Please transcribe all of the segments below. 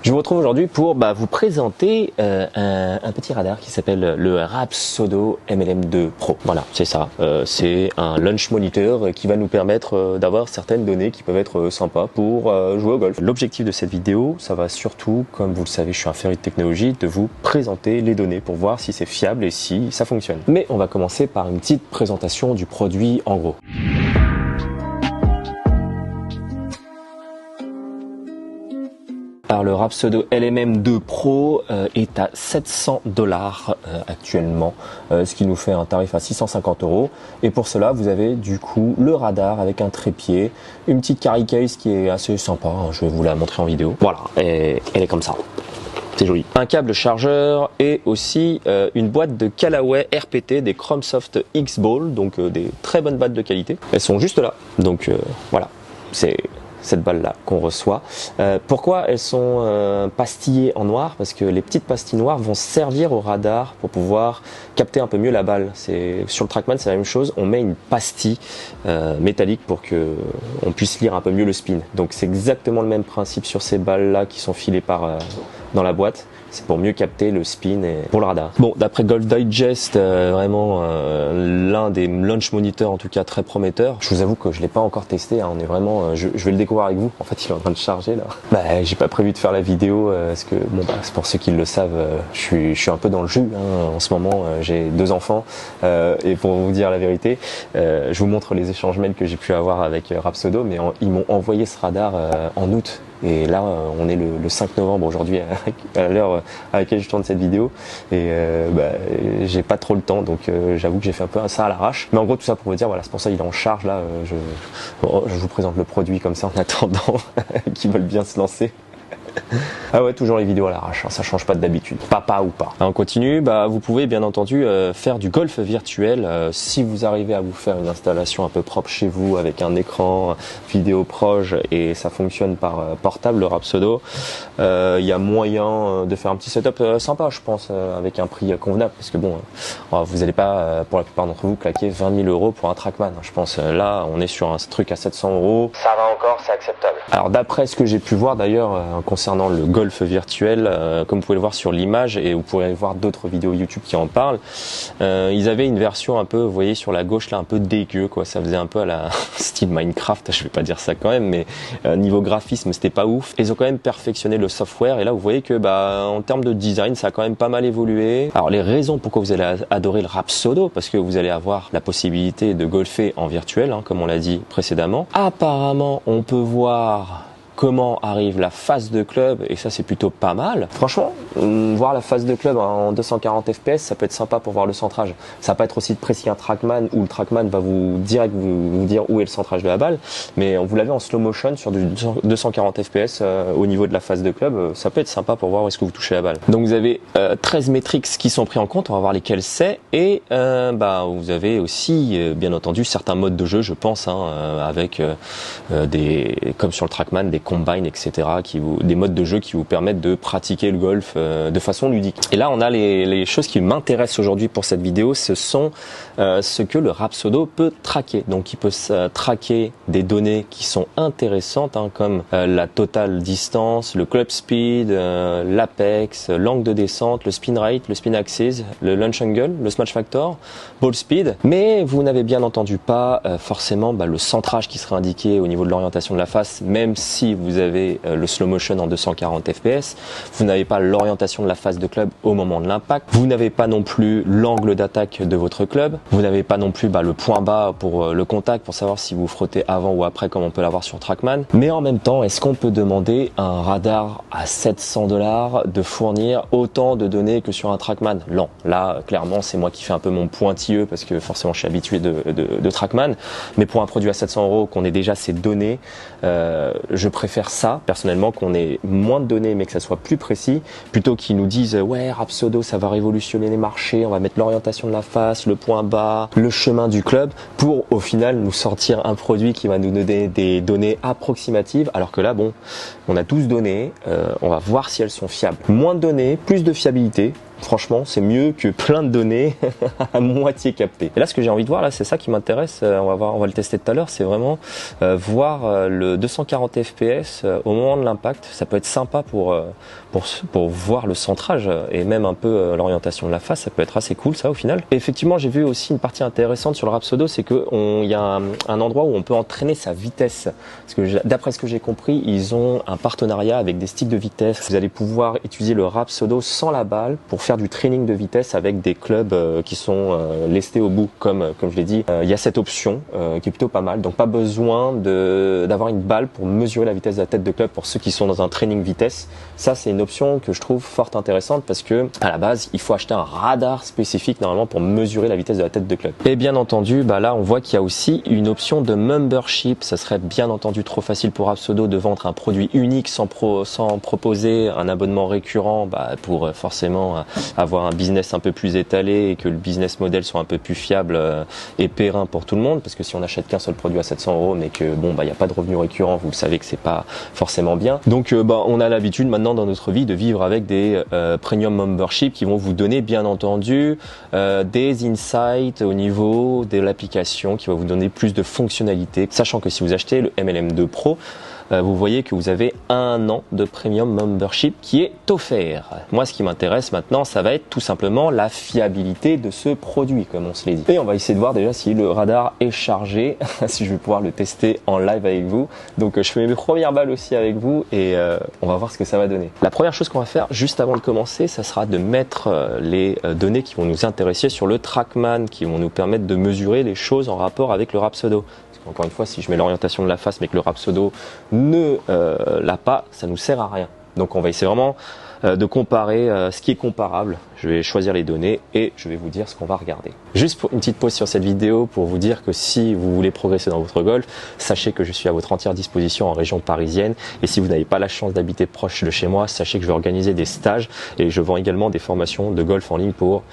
Je vous retrouve aujourd'hui pour vous présenter un petit radar qui s'appelle le Rapsodo MLM2 Pro. Voilà, c'est ça. C'est un launch monitor qui va nous permettre d'avoir certaines données qui peuvent être sympas pour jouer au golf. L'objectif de cette vidéo, ça va surtout, comme vous le savez, je suis un féru de technologie, de vous présenter les données pour voir si c'est fiable et si ça fonctionne. Mais on va commencer par une petite présentation du produit en gros. Alors le Rapsodo LMM2 Pro est à 700 $ actuellement, ce qui nous fait un tarif à 650 €. Et pour cela, vous avez du coup le radar avec un trépied, une petite carry case qui est assez sympa, hein, je vais vous la montrer en vidéo. Voilà, et elle est comme ça. C'est joli. Un câble chargeur et aussi une boîte de Callaway RPT des Chromsoft X-Ball, donc des très bonnes battes de qualité. Elles sont juste là, donc voilà, c'est cette balle là qu'on reçoit. Pourquoi elles sont pastillées en noir? Parce que les petites pastilles noires vont servir au radar pour pouvoir capter un peu mieux la balle. Sur le TrackMan, c'est la même chose, on met une pastille métallique pour que on puisse lire un peu mieux le spin. Donc c'est exactement le même principe sur ces balles là qui sont filées dans la boîte. C'est pour mieux capter le spin et pour le radar. Bon, d'après Golf Digest, vraiment l'un des launch monitors en tout cas très prometteur. Je vous avoue que je l'ai pas encore testé. Hein, on est vraiment, je vais le découvrir avec vous. En fait, il est en train de charger là. J'ai pas prévu de faire la vidéo parce que c'est pour ceux qui le savent, je suis un peu dans le jus hein, en ce moment. J'ai 2 enfants et pour vous dire la vérité, je vous montre les échanges mails que j'ai pu avoir avec Rapsodo, mais ils m'ont envoyé ce radar en août. Et là, on est le 5 novembre aujourd'hui à l'heure à laquelle je tourne cette vidéo. Et j'ai pas trop le temps, donc j'avoue que j'ai fait un peu ça à l'arrache. Mais en gros, tout ça pour vous dire, voilà, c'est pour ça qu'il est en charge là. Je vous présente le produit comme ça en attendant qu'ils veulent bien se lancer. Ah ouais, toujours les vidéos à l'arrache, hein, ça change pas d'habitude, papa ou pas. On continue, vous pouvez bien entendu faire du golf virtuel si vous arrivez à vous faire une installation un peu propre chez vous avec un écran vidéo proche et ça fonctionne par portable, le Rapsodo. Il y a moyen de faire un petit setup sympa, je pense, avec un prix convenable, parce que bon, vous n'allez pas, pour la plupart d'entre vous, claquer 20 000 € pour un TrackMan. Je pense là, on est sur un truc à 700 €. Ça va encore, c'est acceptable. Alors d'après ce que j'ai pu voir d'ailleurs concernant le golf virtuel, comme vous pouvez le voir sur l'image et vous pourrez voir d'autres vidéos YouTube qui en parlent, ils avaient une version un peu, vous voyez sur la gauche là, un peu dégueu quoi, ça faisait un peu à la style Minecraft, je vais pas dire ça quand même, mais niveau graphisme c'était pas ouf. Ils ont quand même perfectionné le software et là vous voyez que en termes de design ça a quand même pas mal évolué. Alors les raisons pourquoi vous allez adorer le Rapsodo, parce que vous allez avoir la possibilité de golfer en virtuel, hein, comme on l'a dit précédemment. Apparemment on peut voir comment arrive la phase de club et ça c'est plutôt pas mal. Franchement, voir la phase de club en 240 fps, ça peut être sympa pour voir le centrage. Ça va pas être aussi précis qu'un TrackMan où le TrackMan va vous dire où est le centrage de la balle, mais vous l'avez en slow motion sur du 240 fps au niveau de la phase de club, ça peut être sympa pour voir où est-ce que vous touchez la balle. Donc vous avez 13 métriques qui sont pris en compte, on va voir lesquels c'est, et vous avez aussi bien entendu certains modes de jeu, je pense, avec comme sur le TrackMan, des combine, etc., des modes de jeu qui vous permettent de pratiquer le golf de façon ludique. Et là, on a les choses qui m'intéressent aujourd'hui pour cette vidéo, ce sont ce que le Rapsodo peut traquer. Donc, il peut traquer des données qui sont intéressantes, comme la total distance, le club speed, l'apex, l'angle de descente, le spin rate, le spin axis, le launch angle, le smash factor, ball speed. Mais vous n'avez bien entendu pas forcément le centrage qui sera indiqué au niveau de l'orientation de la face, même si vous avez le slow motion en 240 fps, vous n'avez pas l'orientation de la face de club au moment de l'impact, vous n'avez pas non plus l'angle d'attaque de votre club, vous n'avez pas non plus le point bas pour le contact, pour savoir si vous frottez avant ou après comme on peut l'avoir sur TrackMan. Mais en même temps, est-ce qu'on peut demander à un radar à 700 $ de fournir autant de données que sur un TrackMan? Non, là clairement c'est moi qui fais un peu mon pointilleux parce que forcément je suis habitué de TrackMan, mais pour un produit à 700 € qu'on ait déjà ces données, je préfère ça personnellement, qu'on ait moins de données mais que ça soit plus précis, plutôt qu'ils nous disent ouais Rapsodo ça va révolutionner les marchés, on va mettre l'orientation de la face, le point bas, le chemin du club, pour au final nous sortir un produit qui va nous donner des données approximatives, alors que là on a 12 données, on va voir si elles sont fiables. Moins de données, plus de fiabilité. Franchement, c'est mieux que plein de données à moitié captées. Et là, ce que j'ai envie de voir, là, c'est ça qui m'intéresse. On va le tester tout à l'heure. C'est vraiment voir le 240 fps FPS au moment de l'impact. Ça peut être sympa pour voir le centrage et même un peu l'orientation de la face. Ça peut être assez cool ça au final. Et effectivement, j'ai vu aussi une partie intéressante sur le Rapsodo, c'est qu'il y a un endroit où on peut entraîner sa vitesse. Parce que d'après ce que j'ai compris, ils ont un partenariat avec des sticks de vitesse. Vous allez pouvoir utiliser le Rapsodo sans la balle pour faire du training de vitesse avec des clubs qui sont lestés au bout, comme je l'ai dit. Il y a cette option qui est plutôt pas mal. Donc pas besoin d'avoir une balle pour mesurer la vitesse de la tête de club pour ceux qui sont dans un training vitesse. Ça, c'est une option que je trouve fort intéressante parce que à la base, il faut acheter un radar spécifique normalement pour mesurer la vitesse de la tête de club. Et bien entendu, là on voit qu'il y a aussi une option de membership. Ça serait bien entendu trop facile pour Rapsodo de vendre un produit unique sans proposer un abonnement récurrent pour forcément avoir un business un peu plus étalé et que le business model soit un peu plus fiable et périn pour tout le monde. Parce que si on n'achète qu'un seul produit à 700 € mais que il n'y a pas de revenus récurrents, vous le savez que c'est pas forcément bien. Donc on a l'habitude maintenant dans notre vie de vivre avec des premium membership qui vont vous donner bien entendu des insights au niveau de l'application, qui va vous donner plus de fonctionnalités, sachant que si vous achetez le MLM2 Pro, vous voyez que vous avez 1 an de premium membership qui est offert. Moi, ce qui m'intéresse maintenant, ça va être tout simplement la fiabilité de ce produit, comme on se l'est dit. Et on va essayer de voir déjà si le radar est chargé, si je vais pouvoir le tester en live avec vous. Donc, je fais mes premières balles aussi avec vous et on va voir ce que ça va donner. La première chose qu'on va faire juste avant de commencer, ça sera de mettre les données qui vont nous intéresser sur le Trackman, qui vont nous permettre de mesurer les choses en rapport avec le Rapsodo. Encore une fois, si je mets l'orientation de la face mais que le Rapsodo ne l'a pas, ça nous sert à rien. Donc on va essayer vraiment de comparer ce qui est comparable. Je vais choisir les données et je vais vous dire ce qu'on va regarder. Juste pour une petite pause sur cette vidéo pour vous dire que si vous voulez progresser dans votre golf, sachez que je suis à votre entière disposition en région parisienne. Et si vous n'avez pas la chance d'habiter proche de chez moi, sachez que je vais organiser des stages et je vends également des formations de golf en ligne pour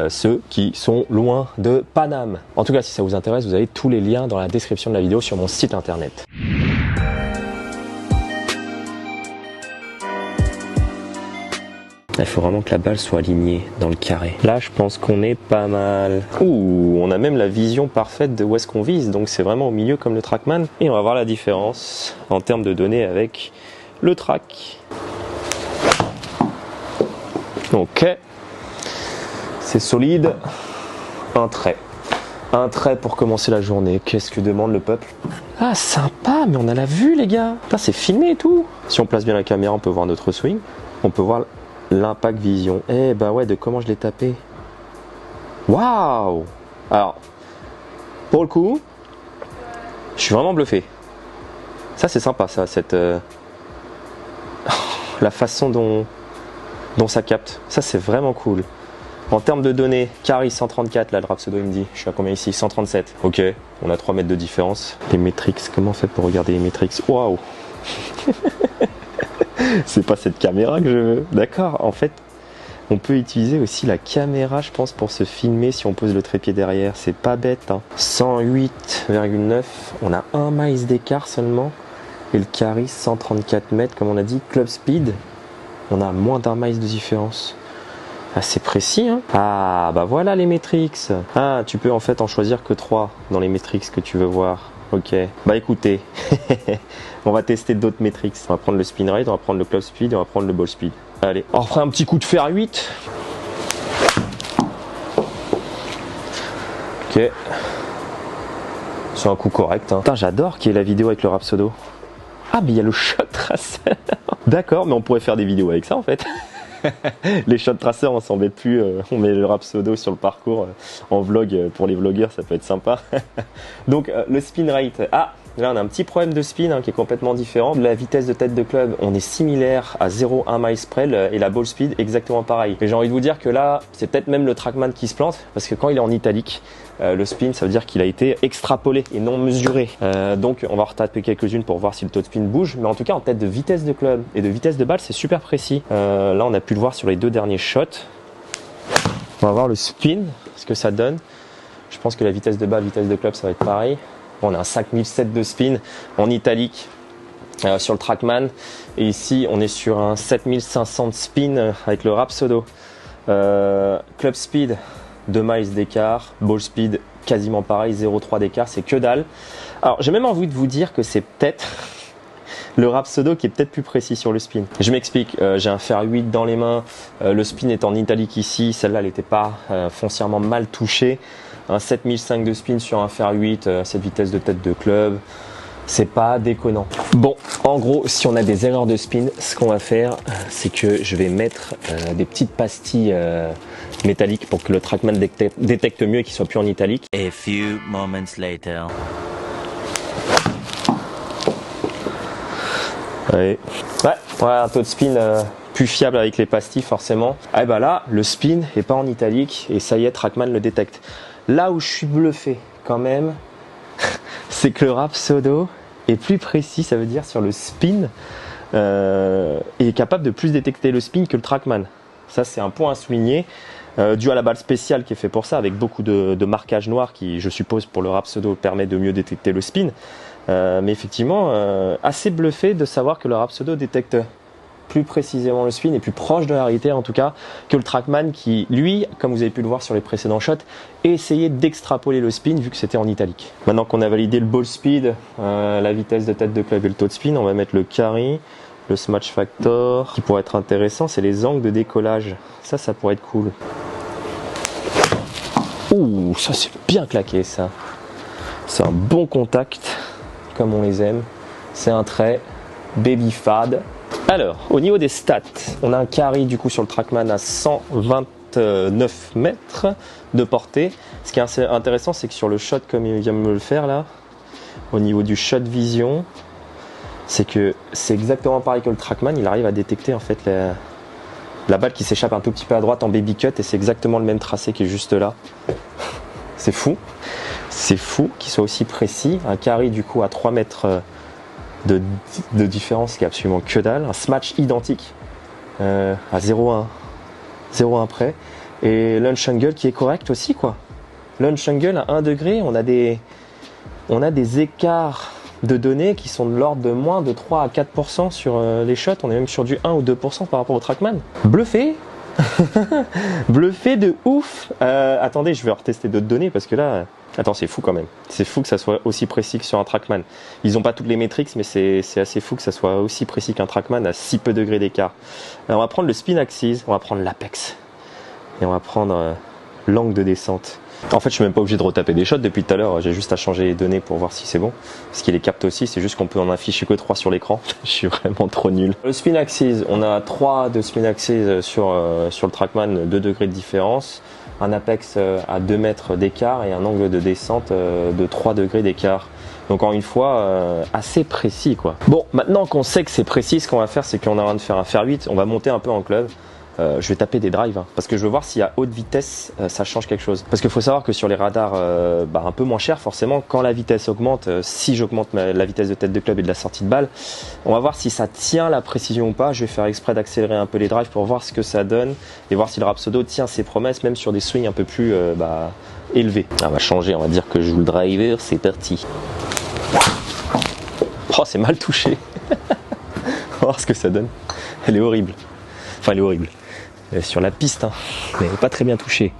ceux qui sont loin de Paname. En tout cas, si ça vous intéresse, vous avez tous les liens dans la description de la vidéo sur mon site internet. Il faut vraiment que la balle soit alignée dans le carré. Là, je pense qu'on est pas mal. Ouh, on a même la vision parfaite de où est-ce qu'on vise. Donc, c'est vraiment au milieu comme le Trackman. Et on va voir la différence en termes de données avec le Track. Ok. C'est solide. Un trait. Un trait pour commencer la journée. Qu'est-ce que demande le peuple? Ah, sympa, mais on a la vue, les gars. Putain, c'est filmé et tout. Si on place bien la caméra, on peut voir notre swing. On peut voir l'impact vision. Eh bah ouais, de comment je l'ai tapé. Waouh! Alors, pour le coup, je suis vraiment bluffé. Ça, c'est sympa, ça, cette la façon dont ça capte. Ça, c'est vraiment cool. En termes de données, carry 134, là, le Rapsodo, il me dit. Je suis à combien ici? 137. Ok, on a 3 mètres de différence. Les métriques, comment on fait pour regarder les métriques? Waouh! C'est pas cette caméra que je veux. D'accord, en fait, on peut utiliser aussi la caméra, je pense, pour se filmer si on pose le trépied derrière. C'est pas bête, hein. 108,9. On a 1 miles d'écart seulement. Et le carry, 134 mètres, comme on a dit. Club speed, on a moins d'1 miles de différence. Assez précis, hein. Ah, bah voilà les métriques. Ah, tu peux en fait en choisir que 3 dans les métriques que tu veux voir. Ok, bah écoutez, on va tester d'autres métriques. On va prendre le spin rate, on va prendre le club speed et on va prendre le ball speed. Allez, on refait un petit coup de fer 8. Ok. C'est un coup correct. Hein. Putain, j'adore qu'il y ait la vidéo avec le Rapsodo. Ah, mais il y a le shot tracer. D'accord, mais on pourrait faire des vidéos avec ça en fait. Les shot tracers, on s'embête plus. On met le Rapsodo sur le parcours en vlog pour les vlogueurs, ça peut être sympa. Donc le spin rate. Ah, là on a un petit problème de spin qui est complètement différent. La vitesse de tête de club, on est similaire à 0,1 miles près et la ball speed exactement pareil. Et j'ai envie de vous dire que là, c'est peut-être même le Trackman qui se plante parce que quand il est en italique, le spin, ça veut dire qu'il a été extrapolé et non mesuré. Donc on va retaper quelques-unes pour voir si le taux de spin bouge. Mais en tout cas, en tête de vitesse de club et de vitesse de balle, c'est super précis. Là, on a pu le voir sur les 2 derniers shots. On va voir le spin, ce que ça donne. Je pense que la vitesse de balle, vitesse de club, ça va être pareil. On a un 5007 de spin en italique sur le Trackman. Et ici, on est sur un 7500 de spin avec le Rapsodo. Club speed, 2 miles d'écart. Ball speed, quasiment pareil, 0,3 d'écart. C'est que dalle. Alors, j'ai même envie de vous dire que c'est peut-être le Rapsodo qui est peut-être plus précis sur le spin. Je m'explique, j'ai un fer 8 dans les mains, le spin est en italique ici, celle-là elle n'était pas foncièrement mal touchée. Un 7005 de spin sur un fer 8, cette vitesse de tête de club, c'est pas déconnant. Bon, en gros, si on a des erreurs de spin, ce qu'on va faire, c'est que je vais mettre des petites pastilles métalliques pour que le TrackMan détecte mieux et qu'il soit plus en italique. A few moments later. Ouais, un taux de spin plus fiable avec les pastilles forcément. Et bah là, le spin est pas en italique et ça y est, TrackMan le détecte. Là où je suis bluffé quand même, c'est que le Rapsodo est plus précis, ça veut dire sur le spin, est capable de plus détecter le spin que le TrackMan. Ça c'est un point à souligner, dû à la balle spéciale qui est fait pour ça, avec beaucoup de marquage noir qui, je suppose, pour le Rapsodo permet de mieux détecter le spin. Mais effectivement, assez bluffé de savoir que le Rapsodo détecte plus précisément le spin et plus proche de la réalité en tout cas que le TrackMan qui, lui, comme vous avez pu le voir sur les précédents shots, essayait d'extrapoler le spin vu que c'était en italique. Maintenant qu'on a validé le ball speed, la vitesse de tête de club et le taux de spin, on va mettre le carry, le smash factor. Qui pourrait être intéressant, c'est les angles de décollage. Ça pourrait être cool. Ouh, ça c'est bien claqué ça. C'est un bon contact, comme on les aime. C'est un trait baby fad. Alors, au niveau des stats, on a un carry du coup sur le TrackMan à 129 mètres de portée. Ce qui est assez intéressant, c'est que sur le shot, comme il vient de me le faire là, au niveau du shot vision, c'est que c'est exactement pareil que le TrackMan. Il arrive à détecter en fait la balle qui s'échappe un tout petit peu à droite en baby cut et c'est exactement le même tracé qui est juste là. C'est fou. C'est fou qu'il soit aussi précis. Un carry du coup à 3 mètres de différence qui est absolument que dalle, un smash identique à 0,1 près et launch angle qui est correct aussi quoi. Launch angle à 1 degré, on a des écarts de données qui sont de l'ordre de moins de 3 à 4% sur les shots, on est même sur du 1 ou 2% par rapport au TrackMan. Bluffé. Bluffé de ouf. Attendez, je vais retester d'autres données parce que là, attends, c'est fou quand même. C'est fou que ça soit aussi précis que sur un TrackMan. Ils n'ont pas toutes les métriques, mais c'est assez fou que ça soit aussi précis qu'un TrackMan à si peu de degrés d'écart. Alors on va prendre le spin axis, on va prendre l'apex et on va prendre l'angle de descente. En fait, je suis même pas obligé de retaper des shots depuis tout à l'heure. J'ai juste à changer les données pour voir si c'est bon. Parce qu'il les capte aussi. C'est juste qu'on peut en afficher que 3 sur l'écran. Je suis vraiment trop nul. Le spin axis, on a 3 de spin axis sur le TrackMan, 2 degrés de différence. Un apex à 2 mètres d'écart et un angle de descente de 3 degrés d'écart. Donc encore une fois, assez précis quoi. Bon, maintenant qu'on sait que c'est précis, ce qu'on va faire, c'est qu'on a rien de faire un fer 8. On va monter un peu en club. Je vais taper des drives parce que je veux voir si à haute vitesse ça change quelque chose. Parce qu'il faut savoir que sur les radars un peu moins chers, forcément, quand la vitesse augmente, si j'augmente la vitesse de tête de club et de la sortie de balle, on va voir si ça tient la précision ou pas. Je vais faire exprès d'accélérer un peu les drives pour voir ce que ça donne et voir si le Rapsodo tient ses promesses, même sur des swings un peu plus élevés. On va changer, on va dire que je joue le driver, c'est parti. Oh, c'est mal touché. On va voir ce que ça donne. Elle est horrible. Enfin, elle est horrible. Sur la piste, mais pas très bien touché.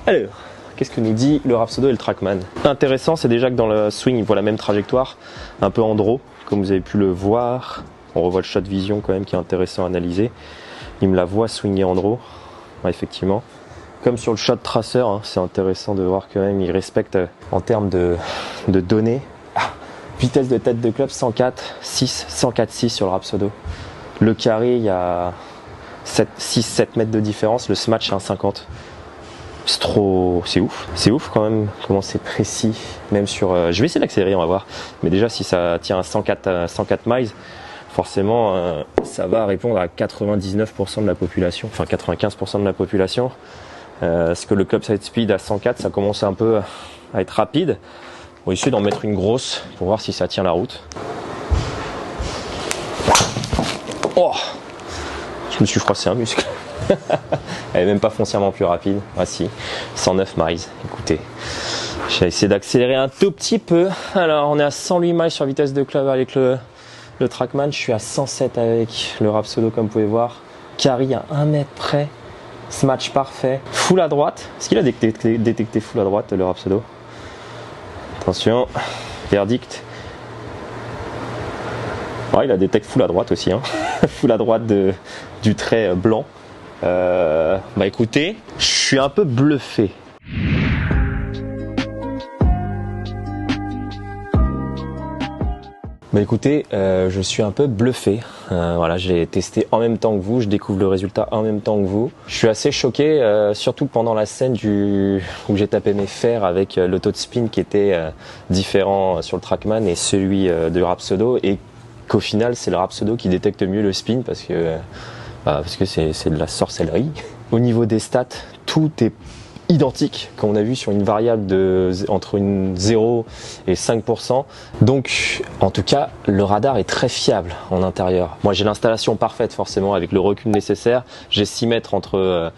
Alors, qu'est-ce que nous dit le Rapsodo et le TrackMan? Intéressant, c'est déjà que dans le swing, il voit la même trajectoire, un peu en draw, comme vous avez pu le voir. On revoit le shot vision quand même qui est intéressant à analyser. Il me la voit swinger en draw, effectivement. Comme sur le shot tracer, c'est intéressant de voir quand même, il respecte en termes de données. Vitesse de tête de club 104,6 sur le Rapsodo. Le carré, il y a 6-7 mètres de différence, le smash c'est un 50. C'est ouf. C'est ouf quand même comment c'est précis. Même sur. Je vais essayer d'accélérer, on va voir. Mais déjà si ça tient à 104 miles, forcément ça va répondre à 99% de la population, enfin 95% de la population. Parce que le club side speed à 104, ça commence un peu à être rapide. On va essayer d'en mettre une grosse pour voir si ça tient la route. Oh! Je me suis froissé un muscle. Elle est même pas foncièrement plus rapide. Ah si, 109 miles. Écoutez, j'ai essayé d'accélérer un tout petit peu. Alors on est à 108 miles sur vitesse de club avec le TrackMan. Je suis à 107 avec le Rapsodo comme vous pouvez voir. Carry à 1 mètre près. Smash parfait. Full à droite. Est-ce qu'il a détecté full à droite le Rapsodo? Attention. Verdict. Ouais, il a détecte full à droite aussi, hein. Full à droite du trait blanc. Bah écoutez, je suis un peu bluffé. Bah écoutez, je suis un peu bluffé. Voilà, j'ai testé en même temps que vous, je découvre le résultat en même temps que vous. Je suis assez choqué, surtout pendant la scène où j'ai tapé mes fers avec le taux de spin qui était différent sur le Trackman et celui de Rapsodo, et qu'au final c'est le Rapsodo qui détecte mieux le spin parce que c'est de la sorcellerie. Au niveau des stats, tout est identique, comme on a vu, sur une variable entre 0 et 5%. Donc, en tout cas, le radar est très fiable en intérieur. Moi, j'ai l'installation parfaite, forcément, avec le recul nécessaire. J'ai 6 mètres entre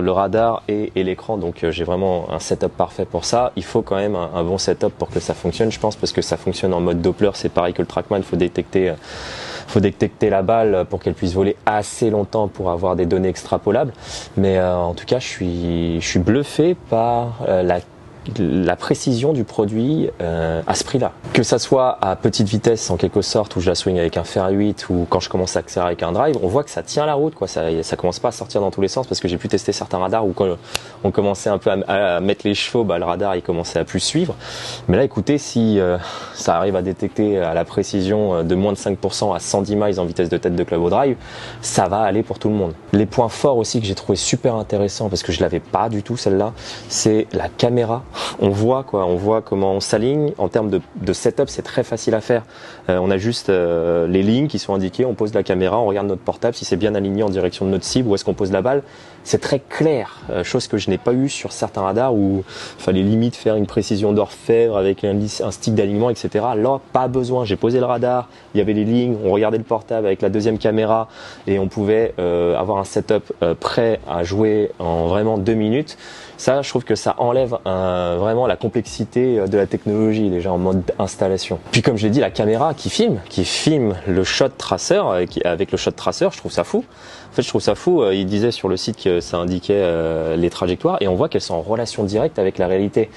le radar et l'écran, donc j'ai vraiment un setup parfait pour ça. Il faut quand même un bon setup pour que ça fonctionne, je pense, parce que ça fonctionne en mode Doppler. C'est pareil que le Trackman, il faut détecter la balle pour qu'elle puisse voler assez longtemps pour avoir des données extrapolables. Mais en tout cas, je suis bluffé par la précision du produit à ce prix-là. Que ça soit à petite vitesse en quelque sorte, où je la swing avec un fer 8, ou quand je commence à accélérer avec un drive, on voit que ça tient la route, quoi. Ça commence pas à sortir dans tous les sens, parce que j'ai pu tester certains radars où quand on commençait un peu à mettre les chevaux, bah, le radar il commençait à plus suivre. Mais là, écoutez, si ça arrive à détecter à la précision de moins de 5% à 110 miles en vitesse de tête de club au drive, ça va aller pour tout le monde. Les points forts aussi que j'ai trouvé super intéressants, parce que je l'avais pas du tout celle-là, c'est la caméra. On voit comment on s'aligne. En termes de setup, c'est très facile à faire. On a juste les lignes qui sont indiquées, on pose la caméra, on regarde notre portable, si c'est bien aligné en direction de notre cible, où est-ce qu'on pose la balle. C'est très clair, chose que je n'ai pas eu sur certains radars où il fallait limite faire une précision d'orfèvre avec un stick d'alignement, etc. Là, pas besoin. J'ai posé le radar, il y avait les lignes, on regardait le portable avec la deuxième caméra et on pouvait avoir un setup prêt à jouer en vraiment 2 minutes. Ça, je trouve que ça enlève vraiment la complexité de la technologie, déjà en mode installation. Puis comme je l'ai dit, la caméra qui filme le shot tracer, avec le shot tracer, je trouve ça fou. En fait, je trouve ça fou. Il disait sur le site que ça indiquait les trajectoires, et on voit qu'elles sont en relation directe avec la réalité.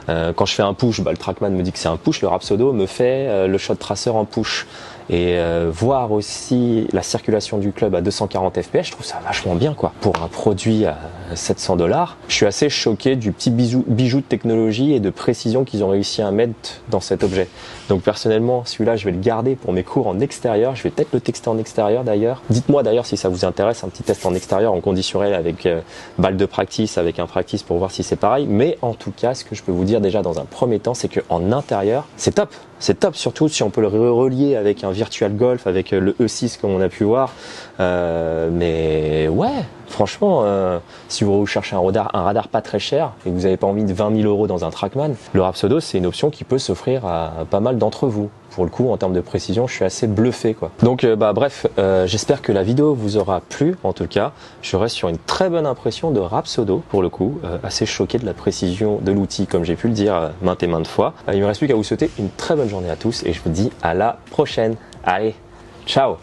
Quand je fais un push, bah, le Trackman me dit que c'est un push, le Rapsodo me fait le shot tracer en push. Et voir aussi la circulation du club à 240 fps, je trouve ça vachement bien, quoi. Pour un produit à $700, je suis assez choqué du petit bijou de technologie et de précision qu'ils ont réussi à mettre dans cet objet. Donc personnellement, celui-là, je vais le garder pour mes cours en extérieur. Je vais peut-être le tester en extérieur d'ailleurs. Dites-moi d'ailleurs si ça vous intéresse, un petit test en extérieur en conditionnel avec balle de practice, avec un practice pour voir si c'est pareil. Mais en tout cas, ce que je peux vous dire déjà dans un premier temps, c'est qu'en intérieur, c'est top. C'est top, surtout si on peut le relier avec un Virtual Golf, avec le E6 comme on a pu voir. Mais ouais, franchement, si vous recherchez un radar pas très cher et que vous n'avez pas envie de 20 000 € dans un Trackman, le Rapsodo, c'est une option qui peut s'offrir à pas mal d'entre vous. Pour le coup, en termes de précision, je suis assez bluffé, quoi. Donc, bref, j'espère que la vidéo vous aura plu. En tout cas, je reste sur une très bonne impression de Rapsodo, pour le coup, assez choqué de la précision de l'outil, comme j'ai pu le dire maintes et maintes fois. Il ne me reste plus qu'à vous souhaiter une très bonne journée à tous et je vous dis à la prochaine. Allez, ciao!